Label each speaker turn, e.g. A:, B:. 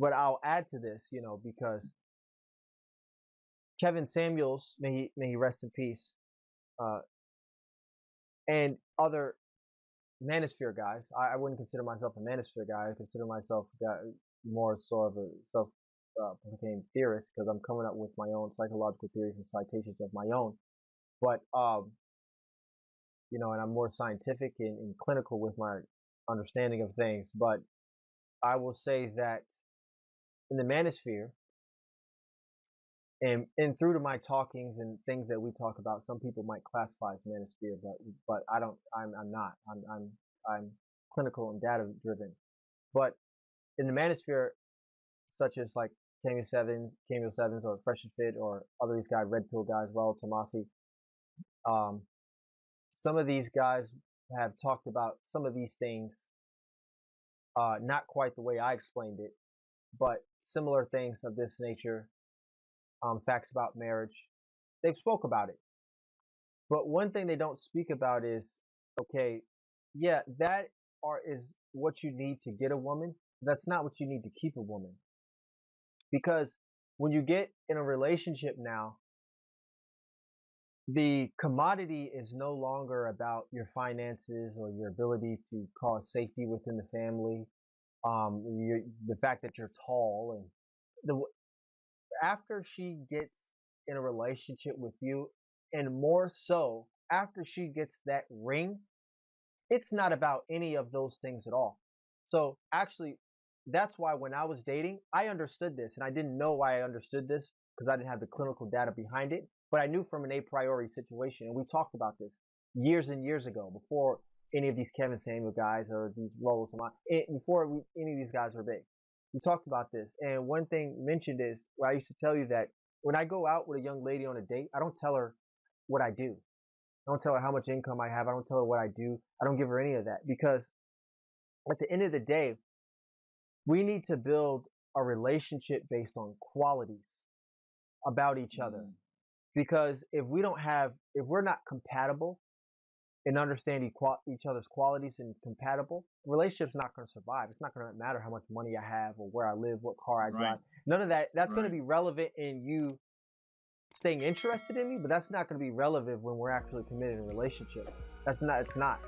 A: But I'll add to this, you know, because Kevin Samuels, may he rest in peace, uh, and other Manosphere guys. I wouldn't consider myself a Manosphere guy. I consider myself more sort of a self-proclaimed theorist because I'm coming up with my own psychological theories and citations of my own. But you know, and I'm more scientific and clinical with my understanding of things. But I will say that in the Manosphere, and through to my talkings and things that we talk about, some people might classify as Manosphere, but I don't. I'm not. I'm clinical and data driven. But in the Manosphere, such as like Cameo Sevens, or Fresh and Fit, or other these guys, Red Pill guys, Raul Tomasi, some of these guys have talked about some of these things, not quite the way I explained it, but similar things of this nature. Facts about marriage. They've spoke about it. But one thing they don't speak about is, okay, yeah, is what you need to get a woman. That's not what you need to keep a woman. Because when you get in a relationship now, the commodity is no longer about your finances or your ability to cause safety within the family. The fact that you're tall, and after she gets in a relationship with you, and more so after she gets that ring, it's not about any of those things at all. So actually, that's why when I was dating, I understood this, and I didn't know why I understood this because I didn't have the clinical data behind it. But I knew from an a priori situation, and we talked about this years and years ago, before any of these Kevin Samuel guys or these Rollos, before any of these guys were big. We talked about this, and one thing mentioned is where I used to tell you that when I go out with a young lady on a date, I don't tell her what I do. I don't tell her how much income I have. I don't tell her what I do. I don't give her any of that, because at the end of the day, we need to build a relationship based on qualities about each other. Because if we're not compatible and understand each other's qualities and compatible, relationship's not going to survive. It's not going to matter how much money I have or where I live, what car I drive. None of that. That's going to be relevant in you staying interested in me, but that's not going to be relevant when we're actually committed in a relationship. It's not.